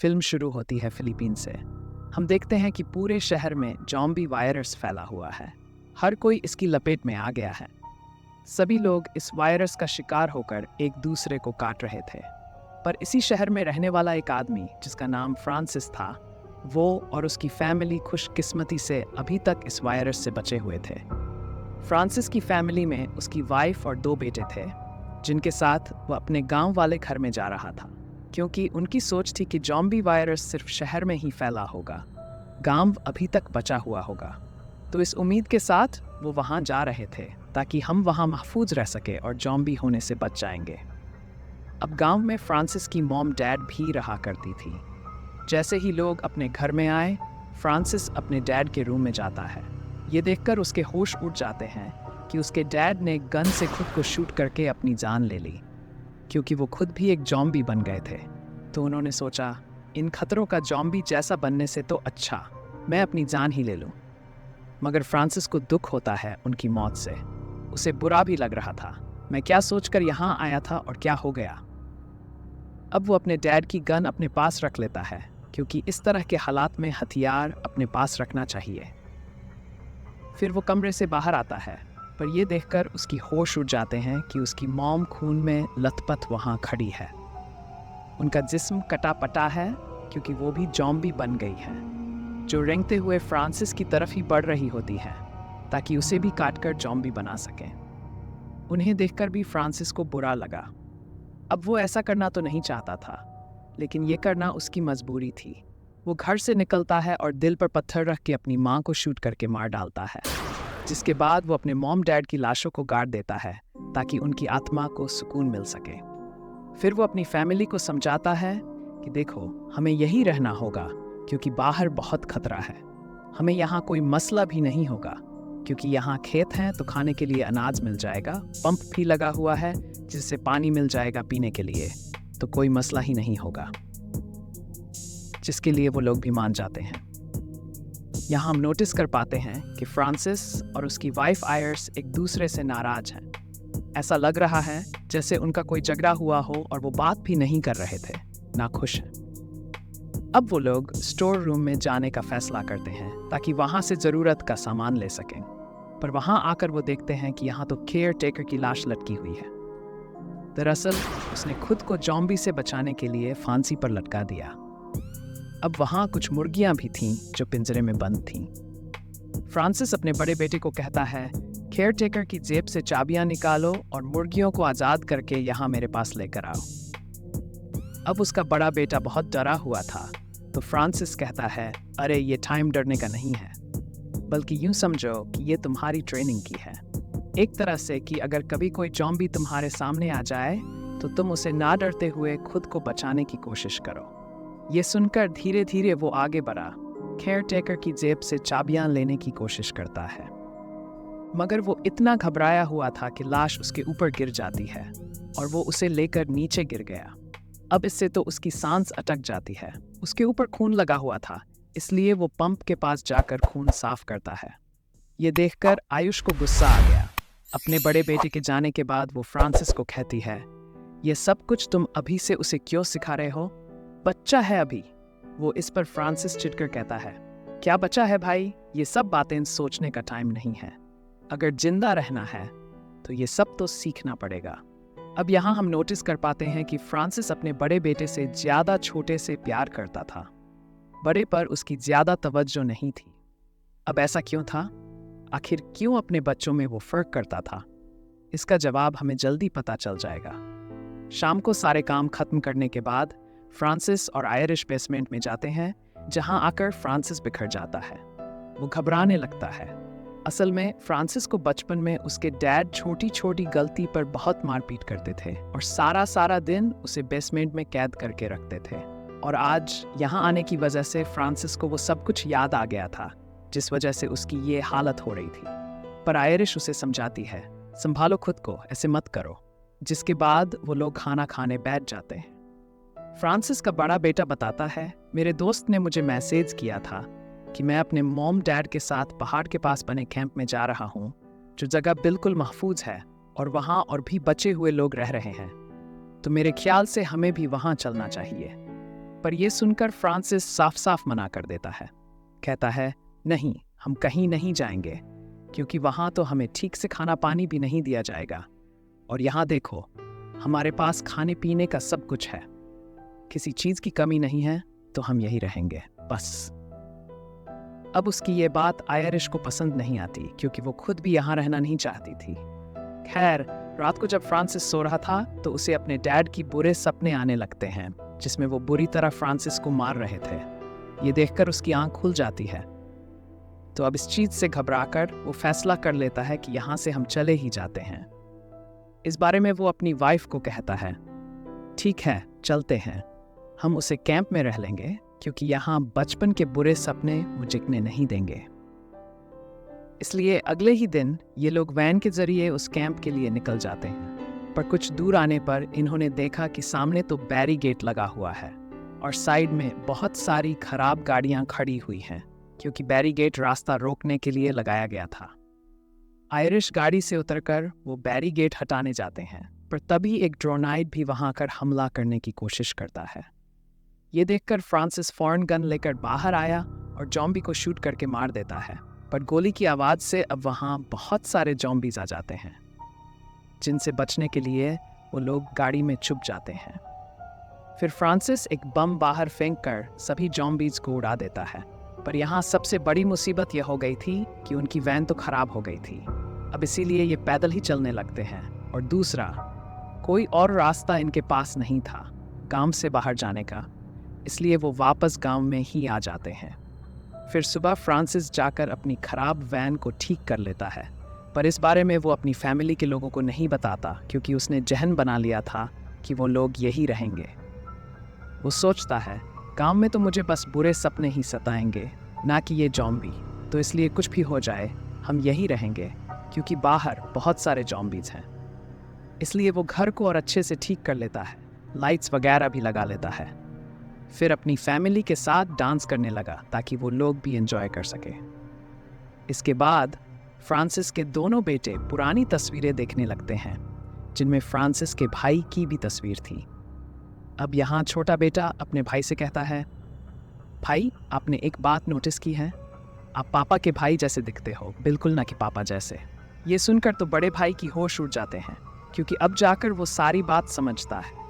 Film शुरू होती है फिलीपीन से। हम देखते हैं कि पूरे शहर में ज़ॉम्बी वायरस फैला हुआ है। हर कोई इसकी लपेट में आ गया है। सभी लोग इस वायरस का शिकार होकर एक दूसरे को काट रहे थे। पर इसी शहर में रहने वाला एक आदमी जिसका नाम फ्रांसिस था, वो और उसकी फैमिली खुशकिस्मती से अभी तक इस वायरस से बचे हुए थे। फ्रांसिस की फैमिली में उसकी वाइफ और 2 बेटे थे, जिनके साथ वो अपने गांव वाले घर में जा रहा था, क्योंकि उनकी सोच थी कि ज़ॉम्बी वायरस सिर्फ शहर में ही फैला होगा, गांव अभी तक बचा हुआ होगा। तो इस उम्मीद के साथ वो वहां जा रहे थे ताकि हम वहां महफूज रह सके और ज़ॉम्बी होने से बच जाएंगे। अब गांव में फ्रांसिस की मॉम डैड भी रहा करती थी। जैसे ही लोग अपने घर में आए, फ्रांसिस अपने डैड के रूम में जाता है। ये देखकर उसके होश उड़ जाते हैं कि उसके डैड ने गन से खुद को शूट करके अपनी जान ले ली, क्योंकि वो खुद भी एक ज़ॉम्बी बन गए थे। तो उन्होंने सोचा, इन खतरों का ज़ॉम्बी जैसा बनने से तो अच्छा मैं अपनी जान ही ले लूं। मगर फ्रांसिस को दुख होता है उनकी मौत से। उसे बुरा भी लग रहा था, मैं क्या सोचकर यहाँ आया था और क्या हो गया। अब वो अपने डैड की गन अपने पास रख लेता है, क्योंकि इस तरह के हालात में हथियार अपने पास रखना चाहिए। फिर वो कमरे से बाहर आता है, पर यह देखकर उसकी होश उड़ जाते हैं कि उसकी मॉम खून में लथपथ वहाँ खड़ी है। उनका जिस्म कटा पटा है, क्योंकि वो भी ज़ॉम्बी बन गई है, जो रेंगते हुए फ्रांसिस की तरफ ही बढ़ रही होती है ताकि उसे भी काटकर ज़ॉम्बी बना सकें। उन्हें देखकर भी फ्रांसिस को बुरा लगा। अब वो ऐसा करना तो नहीं चाहता था, लेकिन ये करना उसकी मजबूरी थी। वो घर से निकलता है और दिल पर पत्थर रख के अपनी माँ को शूट करके मार डालता है, जिसके बाद वो अपने मॉम डैड की लाशों को गाड़ देता है ताकि उनकी आत्मा को सुकून मिल सके। फिर वो अपनी फैमिली को समझाता है कि देखो, हमें यहीं रहना होगा क्योंकि बाहर बहुत खतरा है। हमें यहाँ कोई मसला भी नहीं होगा, क्योंकि यहाँ खेत हैं तो खाने के लिए अनाज मिल जाएगा, पंप भी लगा हुआ है जिससे पानी मिल जाएगा पीने के लिए, तो कोई मसला ही नहीं होगा। जिसके लिए वो लोग भी मान जाते हैं। यहाँ हम नोटिस कर पाते हैं कि फ्रांसिस और उसकी वाइफ आयर्स एक दूसरे से नाराज हैं। ऐसा लग रहा है जैसे उनका कोई झगड़ा हुआ हो और वो बात भी नहीं कर रहे थे, ना खुश हैं। अब वो लोग स्टोर रूम में जाने का फैसला करते हैं ताकि वहाँ से ज़रूरत का सामान ले सकें। पर वहाँ आकर वो देखते हैं कि यहाँ तो केयर टेकर की लाश लटकी हुई है। दरअसल उसने खुद को ज़ॉम्बी से बचाने के लिए फांसी पर लटका दिया। अब वहाँ कुछ मुर्गियाँ भी थीं जो पिंजरे में बंद थीं। फ्रांसिस अपने बड़े बेटे को कहता है, केयर टेकर की जेब से चाबियाँ निकालो और मुर्गियों को आज़ाद करके यहाँ मेरे पास लेकर आओ। अब उसका बड़ा बेटा बहुत डरा हुआ था, तो फ्रांसिस कहता है, अरे ये टाइम डरने का नहीं है, बल्कि यूं समझो कि ये तुम्हारी ट्रेनिंग की है। एक तरह से कि अगर कभी कोई ज़ॉम्बी तुम्हारे सामने आ जाए तो तुम उसे ना डरते हुए खुद को बचाने की कोशिश करो। ये सुनकर धीरे धीरे वो आगे बढ़ा, केयर टेकर की जेब से चाबियां लेने की कोशिश करता है। मगर वो इतना घबराया हुआ था कि लाश उसके ऊपर गिर जाती है और वो उसे लेकर नीचे गिर गया। अब इससे तो उसकी सांस अटक जाती है। उसके ऊपर खून लगा हुआ था, इसलिए वो पंप के पास जाकर खून साफ करता है। ये देखकर आयुष को गुस्सा आ गया। अपने बड़े बेटे के जाने के बाद वो फ्रांसिस को कहती है, ये सब कुछ तुम अभी से उसे क्यों सिखा रहे हो? बच्चा है अभी। वो इस पर फ्रांसिस चिढ़कर कहता है, क्या बच्चा है भाई, ये सब बातें सोचने का टाइम नहीं है। अगर जिंदा रहना है तो ये सब तो सीखना पड़ेगा। अब यहाँ हम नोटिस कर पाते हैं कि फ्रांसिस अपने बड़े बेटे से ज़्यादा छोटे से प्यार करता था। बड़े पर उसकी ज़्यादा तवज्जो नहीं थी। अब ऐसा क्यों था? आखिर क्यों अपने बच्चों में वो फ़र्क करता था? इसका जवाब हमें जल्दी पता चल जाएगा। शाम को सारे काम खत्म करने के बाद फ्रांसिस और आयरिश बेसमेंट में जाते हैं, जहां आकर फ्रांसिस बिखर जाता है। वो घबराने लगता है। असल में फ्रांसिस को बचपन में उसके डैड छोटी छोटी गलती पर बहुत मारपीट करते थे और सारा दिन उसे बेसमेंट में कैद करके रखते थे। और आज यहाँ आने की वजह से फ्रांसिस को वो सब कुछ याद आ गया था, जिस वजह से उसकी ये हालत हो रही थी। पर आयरिश उसे समझाती है, संभालो खुद को, ऐसे मत करो। जिसके बाद वो लोग खाना खाने बैठ जाते हैं। फ्रांसिस का बड़ा बेटा बताता है, मेरे दोस्त ने मुझे मैसेज किया था कि मैं अपने मॉम डैड के साथ पहाड़ के पास बने कैंप में जा रहा हूँ, जो जगह बिल्कुल महफूज है और वहाँ और भी बचे हुए लोग रह रहे हैं, तो मेरे ख्याल से हमें भी वहाँ चलना चाहिए। पर यह सुनकर फ्रांसिस साफ साफ मना कर देता है। कहता है, नहीं, हम कहीं नहीं जाएंगे, क्योंकि वहाँ तो हमें ठीक से खाना पानी भी नहीं दिया जाएगा। और यहाँ देखो, हमारे पास खाने पीने का सब कुछ है, किसी चीज़ की कमी नहीं है, तो हम यही रहेंगे बस। अब उसकी ये बात आयरिश को पसंद नहीं आती, क्योंकि वो खुद भी यहाँ रहना नहीं चाहती थी। खैर, रात को जब फ्रांसिस सो रहा था तो उसे अपने डैड की बुरे सपने आने लगते हैं, जिसमें वो बुरी तरह फ्रांसिस को मार रहे थे। ये देखकर उसकी आंख खुल जाती है। तो अब इस चीज से घबराकर वो फैसला कर लेता है कि यहाँ से हम चले ही जाते हैं। इस बारे में वो अपनी वाइफ को कहता है, ठीक है, चलते हैं, हम उसे कैंप में रह लेंगे, क्योंकि यहाँ बचपन के बुरे सपने वो जिकने नहीं देंगे। इसलिए अगले ही दिन ये लोग वैन के जरिए उस कैंप के लिए निकल जाते हैं। पर कुछ दूर आने पर इन्होंने देखा कि सामने तो बैरीगेट लगा हुआ है और साइड में बहुत सारी खराब गाड़ियां खड़ी हुई हैं, क्योंकि बैरीगेट रास्ता रोकने के लिए लगाया गया था। आयरिश गाड़ी से उतरकर वो बैरीगेट हटाने जाते हैं, पर तभी एक ड्रोनाइड भी वहां आकर हमला करने की कोशिश करता है। ये देखकर फ्रांसिस फौरन गन लेकर बाहर आया और जॉम्बी को शूट करके मार देता है। पर गोली की आवाज़ से अब वहाँ बहुत सारे जॉम्बीज आ जाते हैं, जिनसे बचने के लिए वो लोग गाड़ी में छुप जाते हैं। फिर फ्रांसिस एक बम बाहर फेंक कर सभी जॉम्बीज को उड़ा देता है। पर यहाँ सबसे बड़ी मुसीबत यह हो गई थी कि उनकी वैन तो खराब हो गई थी। अब इसीलिए ये पैदल ही चलने लगते हैं। और दूसरा, कोई और रास्ता इनके पास नहीं था गांव से बाहर जाने का, इसलिए वो वापस गांव में ही आ जाते हैं। फिर सुबह फ्रांसिस जाकर अपनी खराब वैन को ठीक कर लेता है, पर इस बारे में वो अपनी फैमिली के लोगों को नहीं बताता, क्योंकि उसने जहन बना लिया था कि वो लोग यही रहेंगे। वो सोचता है, गांव में तो मुझे बस बुरे सपने ही सताएंगे, ना कि ये जॉम्बी, तो इसलिए कुछ भी हो जाए हम यही रहेंगे, क्योंकि बाहर बहुत सारे जॉम्बीज हैं। इसलिए वो घर को और अच्छे से ठीक कर लेता है, लाइट्स वगैरह भी लगा लेता है। फिर अपनी फैमिली के साथ डांस करने लगा ताकि वो लोग भी एंजॉय कर सके। इसके बाद फ्रांसिस के दोनों बेटे पुरानी तस्वीरें देखने लगते हैं, जिनमें फ्रांसिस के भाई की भी तस्वीर थी। अब यहाँ छोटा बेटा अपने भाई से कहता है, भाई, आपने एक बात नोटिस की है? आप पापा के भाई जैसे दिखते हो, बिल्कुल ना कि पापा जैसे। ये सुनकर तो बड़े भाई की होश उड़ जाते हैं, क्योंकि अब जाकर वो सारी बात समझता है।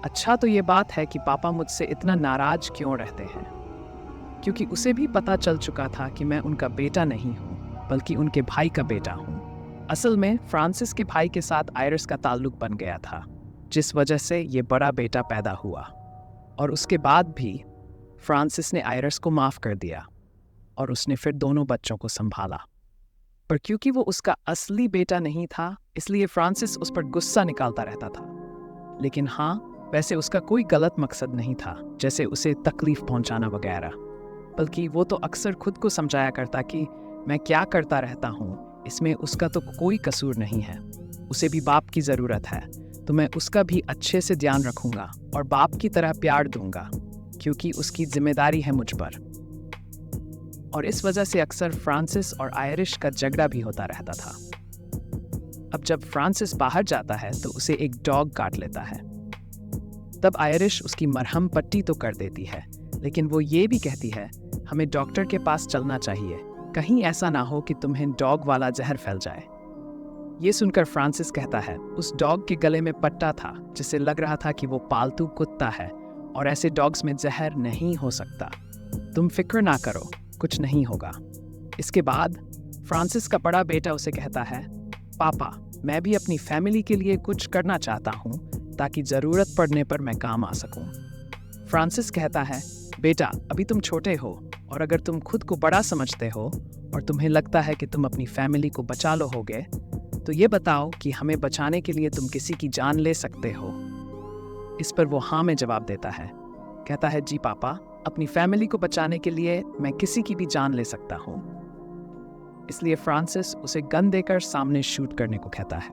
अच्छा, तो ये बात है कि पापा मुझसे इतना नाराज क्यों रहते हैं, क्योंकि उसे भी पता चल चुका था कि मैं उनका बेटा नहीं हूँ, बल्कि उनके भाई का बेटा हूँ। असल में फ्रांसिस के भाई के साथ आयरिस का ताल्लुक बन गया था, जिस वजह से ये बड़ा बेटा पैदा हुआ। और उसके बाद भी फ्रांसिस ने आयरिस को माफ़ कर दिया और उसने फिर दोनों बच्चों को संभाला। पर क्योंकि वो उसका असली बेटा नहीं था, इसलिए फ्रांसिस उस पर गुस्सा निकालता रहता था। लेकिन हाँ, वैसे उसका कोई गलत मकसद नहीं था, जैसे उसे तकलीफ पहुंचाना वगैरह, बल्कि वो तो अक्सर खुद को समझाया करता कि मैं क्या करता रहता हूँ, इसमें उसका तो कोई कसूर नहीं है। उसे भी बाप की ज़रूरत है, तो मैं उसका भी अच्छे से ध्यान रखूँगा और बाप की तरह प्यार दूँगा, क्योंकि उसकी जिम्मेदारी है मुझ पर। और इस वजह से अक्सर फ्रांसिस और आयरिश का झगड़ा भी होता रहता था। अब जब फ्रांसिस बाहर जाता है तो उसे एक डॉग काट लेता है। तब आयरिश उसकी मरहम पट्टी तो कर देती है, लेकिन वो ये भी कहती है, हमें डॉक्टर के पास चलना चाहिए, कहीं ऐसा ना हो कि तुम्हें डॉग वाला जहर फैल जाए। ये सुनकर फ्रांसिस कहता है, उस डॉग के गले में पट्टा था, जिससे लग रहा था कि वो पालतू कुत्ता है और ऐसे डॉग्स में जहर नहीं हो सकता। तुम फिक्र ना करो, कुछ नहीं होगा। इसके बाद फ्रांसिस का बड़ा बेटा उसे कहता है, पापा, मैं भी अपनी फैमिली के लिए कुछ करना चाहता हूँ, ताकि ज़रूरत पड़ने पर मैं काम आ सकूँ। फ्रांसिस कहता है, बेटा, अभी तुम छोटे हो, और अगर तुम खुद को बड़ा समझते हो और तुम्हें लगता है कि तुम अपनी फैमिली को बचा लोगे, तो ये बताओ कि हमें बचाने के लिए तुम किसी की जान ले सकते हो। इस पर वो हाँ में जवाब देता है। कहता है, जी पापा, अपनी फैमिली को बचाने के लिए मैं किसी की भी जान ले सकता हूँ। इसलिए फ्रांसिस उसे गन देकर सामने शूट करने को कहता है।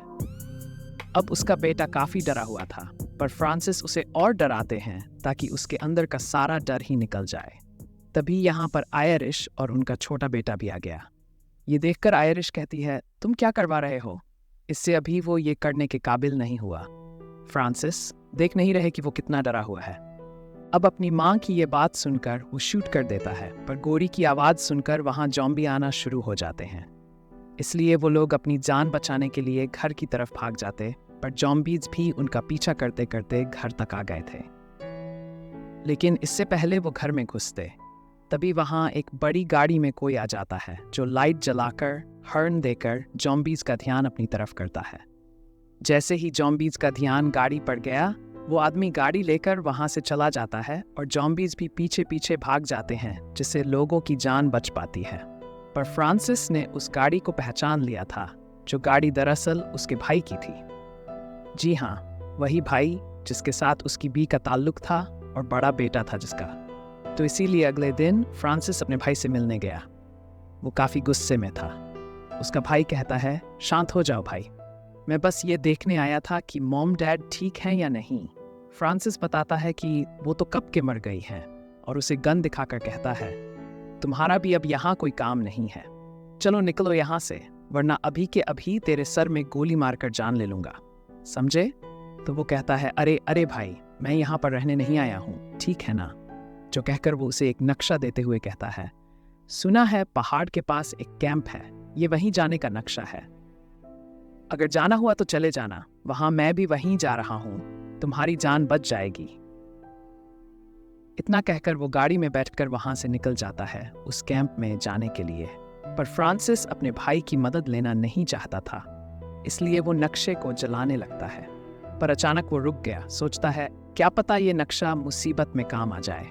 अब उसका बेटा काफ़ी डरा हुआ था, पर फ्रांसिस उसे और डराते हैं ताकि उसके अंदर का सारा डर ही निकल जाए। तभी यहाँ पर आयरिश और उनका छोटा बेटा भी आ गया। ये देखकर आयरिश कहती है, तुम क्या करवा रहे हो? इससे अभी वो ये करने के काबिल नहीं हुआ। फ्रांसिस, देख नहीं रहे कि वो कितना डरा हुआ है? अब अपनी माँ की ये बात सुनकर वो शूट कर देता है, पर गोरी की आवाज़ सुनकर वहाँ जॉम्बी आना शुरू हो जाते हैं। इसलिए वो लोग अपनी जान बचाने के लिए घर की तरफ भाग जाते, पर जॉम्बीज भी उनका पीछा करते करते घर तक आ गए थे। लेकिन इससे पहले वो घर में घुसते, तभी वहाँ एक बड़ी गाड़ी में कोई आ जाता है जो लाइट जलाकर हॉर्न देकर जॉम्बीज का ध्यान अपनी तरफ करता है। जैसे ही जॉम्बीज का ध्यान गाड़ी पर गया, वो आदमी गाड़ी लेकर वहाँ से चला जाता है और जॉम्बीज भी पीछे पीछे भाग जाते हैं, जिससे लोगों की जान बच पाती है। पर फ्रांसिस ने उस गाड़ी को पहचान लिया था, जो गाड़ी दरअसल उसके भाई की थी। जी हाँ, वही भाई जिसके साथ उसकी बी का ताल्लुक था और बड़ा बेटा था जिसका। तो इसीलिए अगले दिन फ्रांसिस अपने भाई से मिलने गया। वो काफ़ी गुस्से में था। उसका भाई कहता है, शांत हो जाओ भाई, मैं बस ये देखने आया था कि मॉम डैड ठीक हैं या नहीं। फ्रांसिस बताता है कि वो तो कब के मर गई हैं और उसे गन दिखाकर कहता है, तुम्हारा भी अब यहाँ कोई काम नहीं है, चलो निकलो यहाँ से, वरना अभी के अभी तेरे सर में गोली मारकर जान ले लूँगा, समझे? तो वो कहता है, अरे अरे भाई, मैं यहाँ पर रहने नहीं आया हूँ, ठीक है ना? जो कहकर वो उसे एक नक्शा देते हुए कहता है, सुना है पहाड़ के पास एक कैंप है, ये वहीं जाने का नक्शा है। अगर जाना हुआ तो चले जाना, वहां मैं भी वहीं जा रहा हूं, तुम्हारी जान बच जाएगी। इतना कहकर वो गाड़ी में बैठकर वहां से निकल जाता है उस कैंप में जाने के लिए। पर फ्रांसिस अपने भाई की मदद लेना नहीं चाहता था, इसलिए वो नक्शे को जलाने लगता है। पर अचानक वो रुक गया, सोचता है क्या पता ये नक्शा मुसीबत में काम आ जाए।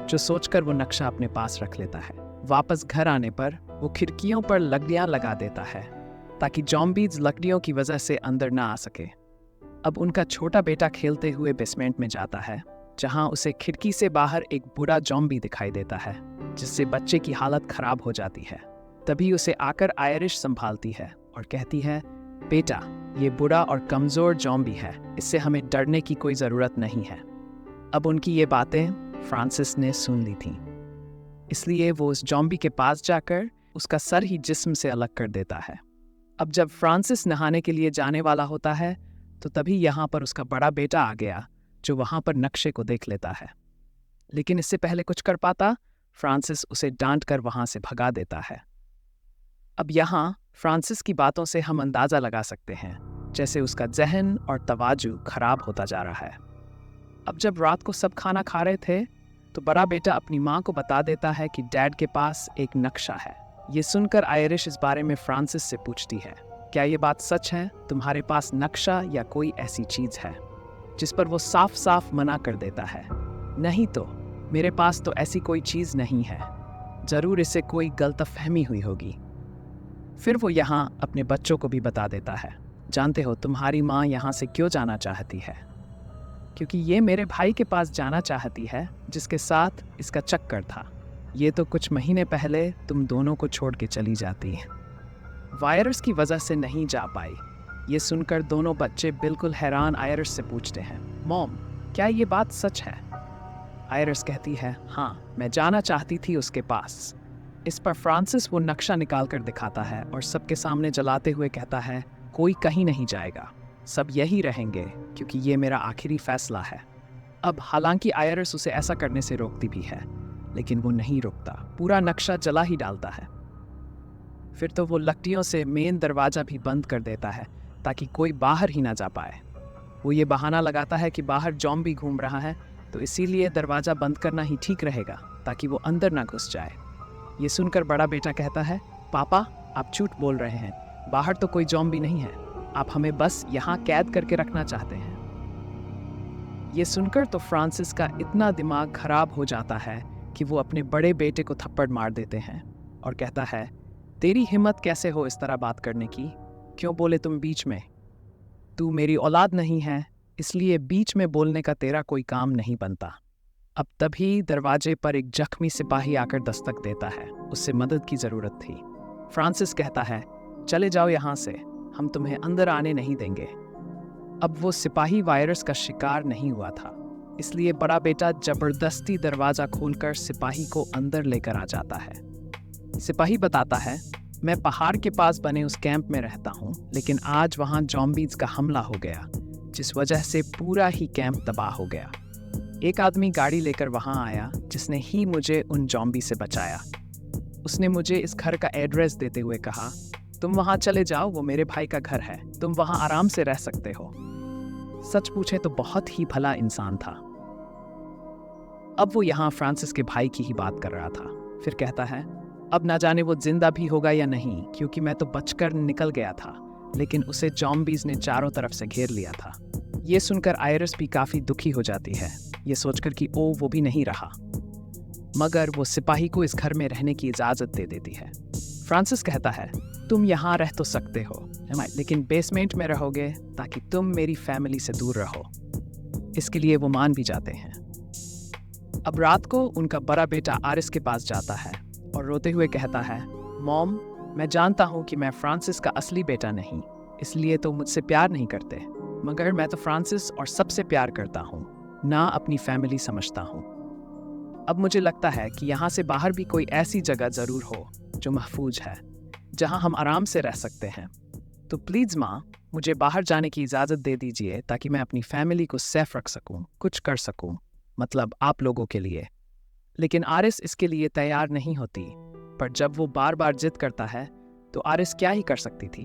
जो सोचकर वो नक्शा अपने पास रख लेता है। वापस घर आने पर वो खिड़कियों पर लकड़ियां लगा देता है ताकि जॉम्बीज लकड़ियों की वजह से अंदर ना आ सके। अब उनका छोटा बेटा खेलते हुए बेसमेंट में जाता है, जहां उसे खिड़की से बाहर एक बूढ़ा जॉम्बी दिखाई देता है, जिससे बच्चे की हालत खराब हो जाती है। तभी उसे आकर आयरिश संभालती है और कहती है, बेटा, ये बूढ़ा और कमजोर जॉम्बी है, इससे हमें डरने की कोई जरूरत नहीं है। अब उनकी ये बातें फ्रांसिस ने सुन ली थीं, इसलिए वो उस जॉम्बी के पास जाकर उसका सर ही जिस्म से अलग कर देता है। अब जब फ्रांसिस नहाने के लिए जाने वाला होता है, तो तभी यहाँ पर उसका बड़ा बेटा आ गया, जो वहाँ पर नक्शे को देख लेता है। लेकिन इससे पहले कुछ कर पाता, फ्रांसिस उसे डांट कर वहाँ से भगा देता है। अब यहाँ फ्रांसिस की बातों से हम अंदाज़ा लगा सकते हैं जैसे उसका जहन और तवाजु खराब होता जा रहा है। अब जब रात को सब खाना खा रहे थे, तो बड़ा बेटा अपनी माँ को बता देता है कि डैड के पास एक नक्शा है। ये सुनकर आयरिश इस बारे में फ्रांसिस से पूछती है, क्या ये बात सच है? तुम्हारे पास नक्शा या कोई ऐसी चीज़ है? जिस पर वो साफ साफ मना कर देता है, नहीं तो मेरे पास तो ऐसी कोई चीज़ नहीं है, ज़रूर इसे कोई गलतफहमी हुई होगी। फिर वो यहाँ अपने बच्चों को भी बता देता है, जानते हो तुम्हारी माँ यहाँ से क्यों जाना चाहती है? क्योंकि ये मेरे भाई के पास जाना चाहती है, जिसके साथ इसका चक्कर था। ये तो कुछ महीने पहले तुम दोनों को छोड़ के चली जाती है, वायरस की वजह से नहीं जा पाई। ये सुनकर दोनों बच्चे बिल्कुल हैरान आयरिश से पूछते हैं, मॉम, क्या ये बात सच है? आयरिश कहती है, हाँ, मैं जाना चाहती थी उसके पास। इस पर फ्रांसिस वो नक्शा निकाल कर दिखाता है और सबके सामने जलाते हुए कहता है, कोई कहीं नहीं जाएगा, सब यही रहेंगे, क्योंकि ये मेरा आखिरी फैसला है। अब हालांकि आयरिश उसे ऐसा करने से रोकती भी है, लेकिन वो नहीं रुकता, पूरा नक्शा जला ही डालता है। फिर तो वो लकड़ियों से मेन दरवाज़ा भी बंद कर देता है ताकि कोई बाहर ही ना जा पाए। वो ये बहाना लगाता है कि बाहर जॉम्बी घूम रहा है, तो इसीलिए दरवाज़ा बंद करना ही ठीक रहेगा ताकि वो अंदर ना घुस जाए। ये सुनकर बड़ा बेटा कहता है, पापा, आप झूठ बोल रहे हैं, बाहर तो कोई जॉम्बी नहीं है, आप हमें बस यहाँ कैद करके रखना चाहते हैं। ये सुनकर तो फ्रांसिस का इतना दिमाग खराब हो जाता है कि वो अपने बड़े बेटे को थप्पड़ मार देते हैं और कहता है, तेरी हिम्मत कैसे हो इस तरह बात करने की? क्यों बोले तुम बीच में? तू मेरी औलाद नहीं है, इसलिए बीच में बोलने का तेरा कोई काम नहीं बनता। अब तभी दरवाजे पर एक जख्मी सिपाही आकर दस्तक देता है, उससे मदद की ज़रूरत थी। फ्रांसिस कहता है, चले जाओ यहाँ से, हम तुम्हें अंदर आने नहीं देंगे। अब वो सिपाही वायरस का शिकार नहीं हुआ था, इसलिए बड़ा बेटा जबरदस्ती दरवाज़ा खोलकर सिपाही को अंदर लेकर आ जाता है। सिपाही बताता है, मैं पहाड़ के पास बने उस कैंप में रहता हूँ, लेकिन आज वहाँ जॉम्बीज का हमला हो गया, जिस वजह से पूरा ही कैंप तबाह हो गया। एक आदमी गाड़ी लेकर वहां आया जिसने ही मुझे उन जॉम्बी से बचाया। उसने मुझे इस घर का एड्रेस देते हुए कहा, तुम वहां चले जाओ, वो मेरे भाई का घर है, तुम वहां आराम से रह सकते हो। सच पूछे तो बहुत ही भला इंसान था। अब वो यहाँ फ्रांसिस के भाई की ही बात कर रहा था। फिर कहता है, अब ना जाने वो जिंदा भी होगा या नहीं, क्योंकि मैं तो बचकर निकल गया था, लेकिन उसे जॉम्बीज ने चारों तरफ से घेर लिया था। ये सुनकर आयरिस भी काफी दुखी हो जाती है, ये सोचकर कि ओ वो भी नहीं रहा, मगर वो सिपाही को इस घर में रहने की इजाजत दे देती है। फ्रांसिस कहता है, तुम यहाँ रह तो सकते हो, लेकिन बेसमेंट में रहोगे ताकि तुम मेरी फैमिली से दूर रहो। इसके लिए वो मान भी जाते हैं। अब रात को उनका बड़ा बेटा आरिस के पास जाता है और रोते हुए कहता है, मॉम, मैं जानता हूँ कि मैं फ्रांसिस का असली बेटा नहीं, इसलिए तो मुझसे प्यार नहीं करते, मगर मैं तो फ्रांसिस और सबसे प्यार करता हूँ, ना अपनी फैमिली समझता हूँ। अब मुझे लगता है कि यहाँ से बाहर भी कोई ऐसी जगह ज़रूर हो जो महफूज है, जहाँ हम आराम से रह सकते हैं। तो प्लीज़ माँ, मुझे बाहर जाने की इजाज़त दे दीजिए ताकि मैं अपनी फैमिली को सेफ रख सकूँ, कुछ कर सकूँ, मतलब आप लोगों के लिए। लेकिन आरिस इसके लिए तैयार नहीं होती, पर जब वो बार बार जिद करता है तो आरिस क्या ही कर सकती थी।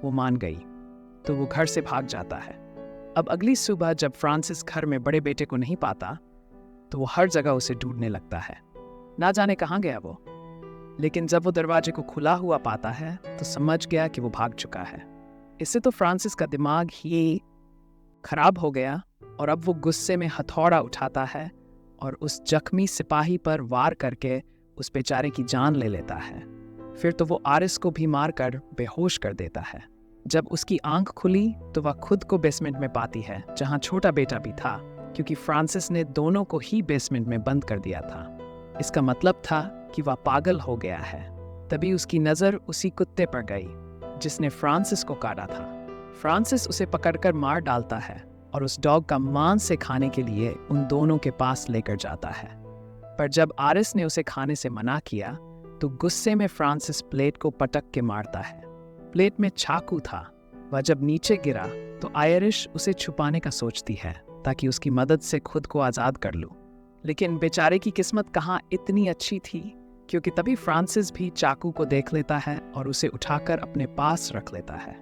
वो मान गई, तो वो घर से भाग जाता है। अब अगली सुबह जब फ्रांसिस घर में बड़े बेटे को नहीं पाता तो वो हर जगह उसे ढूंढने लगता है, ना जाने कहाँ गया वो। लेकिन जब वो दरवाजे को खुला हुआ पाता है तो समझ गया कि वो भाग चुका है। इससे तो फ्रांसिस का दिमाग ही खराब हो गया और अब वो गुस्से में हथौड़ा उठाता है और उस जख्मी सिपाही पर वार करके उस बेचारे की जान ले लेता है। फिर तो वो आरिस को भी मारकर बेहोश कर देता है। जब उसकी आंख खुली तो वह खुद को बेसमेंट में पाती है, जहां छोटा बेटा भी था, क्योंकि फ्रांसिस ने दोनों को ही बेसमेंट में बंद कर दिया था। इसका मतलब था कि वह पागल हो गया है। तभी उसकी नज़र उसी कुत्ते पर गई जिसने फ्रांसिस को काटा था। फ्रांसिस उसे पकड़कर मार डालता है और उस डॉग का मांस से खाने के लिए उन दोनों के पास लेकर जाता है। पर जब आरिस ने उसे खाने से मना किया तो गुस्से में फ्रांसिस प्लेट को पटक के मारता है। प्लेट में चाकू था। वह जब नीचे गिरा तो आयरिश उसे छुपाने का सोचती है ताकि उसकी मदद से खुद को आज़ाद कर लूं। लेकिन बेचारे की किस्मत कहाँ इतनी अच्छी थी, क्योंकि तभी फ्रांसिस भी चाकू को देख लेता है और उसे उठाकर अपने पास रख लेता है।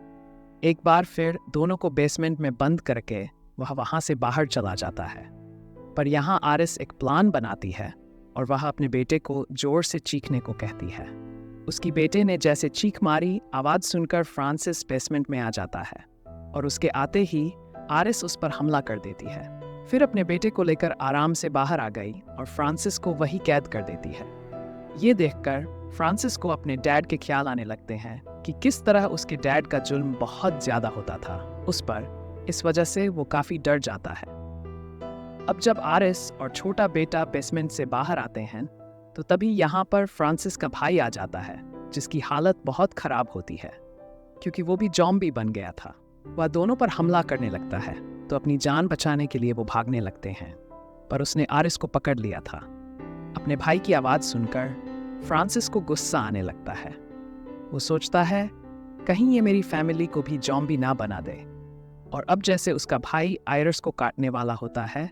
एक बार फिर दोनों को बेसमेंट में बंद करके वह वहां से बाहर चला जाता है। पर यहाँ आरिस एक प्लान बनाती है और वह अपने बेटे को जोर से चीखने को कहती है। उसकी बेटे ने जैसे चीख मारी, आवाज़ सुनकर फ्रांसिस बेसमेंट में आ जाता है और उसके आते ही आरिस उस पर हमला कर देती है। फिर अपने बेटे को लेकर आराम से बाहर आ गई और फ्रांसिस को वही कैद कर देती है। ये देखकर फ्रांसिस को अपने डैड के ख्याल आने लगते हैं कि किस तरह उसके डैड का जुल्म बहुत ज़्यादा होता था उस पर। इस वजह से वो काफ़ी डर जाता है। अब जब आरिस और छोटा बेटा बेसमेंट से बाहर आते हैं तो तभी यहाँ पर फ्रांसिस का भाई आ जाता है, जिसकी हालत बहुत ख़राब होती है क्योंकि वो भी ज़ॉम्बी बन गया था। वह दोनों पर हमला करने लगता है तो अपनी जान बचाने के लिए वो भागने लगते हैं, पर उसने आरिस को पकड़ लिया था। अपने भाई की आवाज़ सुनकर फ्रांसिस को गुस्सा आने लगता है। वो सोचता है कहीं ये मेरी फैमिली को भी ज़ॉम्बी ना बना दे। और अब जैसे उसका भाई आयरिस को काटने वाला होता है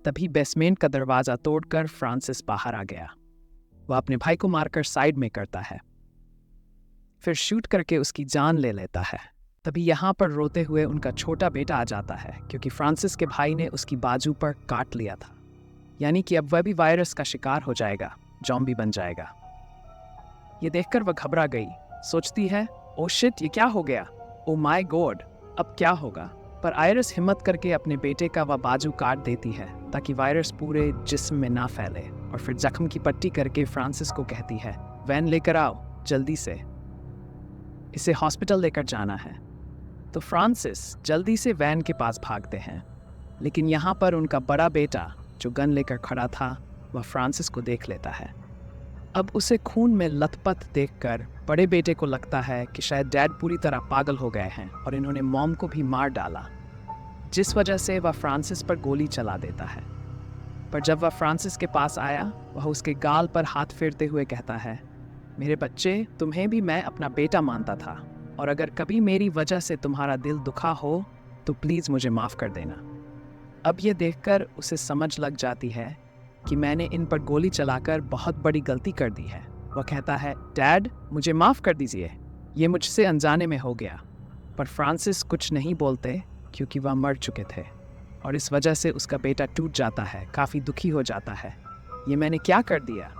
तभी बेसमेंट का दरवाज़ा तोड़कर फ्रांसिस बाहर आ गया। वह अपने भाई को मारकर साइड में करता है, फिर शूट करके उसकी जान ले लेता है। तभी यहाँ पर रोते हुए उनका छोटा बेटा आ जाता है, क्योंकि फ्रांसिस के भाई ने उसकी बाजू पर काट लिया था। यानी कि अब वह भी वायरस का शिकार हो जाएगा, ज़ॉम्बी बन जाएगा। ये देखकर वह घबरा गई, सोचती है ओ शिट, ये क्या हो गया, ओ माय गॉड, अब क्या होगा। पर आयरिस हिम्मत करके अपने बेटे का वह बाजू काट देती है ताकि वायरस पूरे जिस्म में ना फैले, और फिर जख्म की पट्टी करके फ्रांसिस को कहती है वैन लेकर आओ जल्दी से, इसे हॉस्पिटल लेकर जाना है। तो फ्रांसिस जल्दी से वैन के पास भागते हैं, लेकिन यहाँ पर उनका बड़ा बेटा जो गन लेकर खड़ा था वह फ्रांसिस को देख लेता है। अब उसे खून में लथपथ देखकर बड़े बेटे को लगता है कि शायद डैड पूरी तरह पागल हो गए हैं और इन्होंने मॉम को भी मार डाला, जिस वजह से वह फ्रांसिस पर गोली चला देता है। पर जब वह फ्रांसिस के पास आया, वह उसके गाल पर हाथ फेरते हुए कहता है, मेरे बच्चे, तुम्हें भी मैं अपना बेटा मानता था, और अगर कभी मेरी वजह से तुम्हारा दिल दुखा हो तो प्लीज़ मुझे माफ़ कर देना। अब ये देखकर उसे समझ लग जाती है कि मैंने इन पर गोली चलाकर बहुत बड़ी गलती कर दी है। वह कहता है, डैड मुझे माफ़ कर दीजिए, ये मुझसे अनजाने में हो गया। पर फ्रांसिस कुछ नहीं बोलते क्योंकि वह मर चुके थे और इस वजह से उसका बेटा टूट जाता है, काफ़ी दुखी हो जाता है। ये मैंने क्या कर दिया?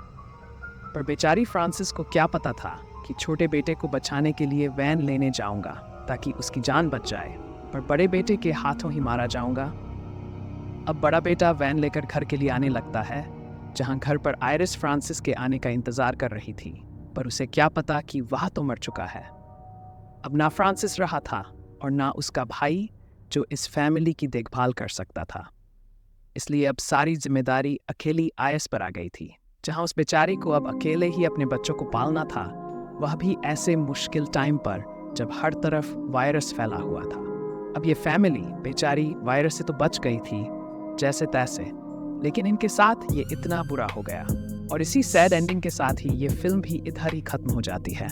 पर बेचारी फ्रांसिस को क्या पता था कि छोटे बेटे को बचाने के लिए वैन लेने जाऊंगा ताकि उसकी जान बच जाए, पर बड़े बेटे के हाथों ही मारा जाऊंगा। अब बड़ा बेटा वैन लेकर घर के लिए आने लगता है, जहां घर पर आयरिस फ्रांसिस के आने का इंतज़ार कर रही थी, पर उसे क्या पता कि वह तो मर चुका है। अब ना फ्रांसिस रहा था और ना उसका भाई जो इस फैमिली की देखभाल कर सकता था। इसलिए अब सारी जिम्मेदारी अकेली आयस पर आ गई थी। जहां उस बेचारी को अब अकेले ही अपने बच्चों को पालना था, वह भी ऐसे मुश्किल टाइम पर जब हर तरफ वायरस फैला हुआ था। अब ये फैमिली बेचारी वायरस से तो बच गई थी जैसे तैसे, लेकिन इनके साथ ये इतना बुरा हो गया। और इसी सैड एंडिंग के साथ ही ये फिल्म भी इधर ही खत्म हो जाती है।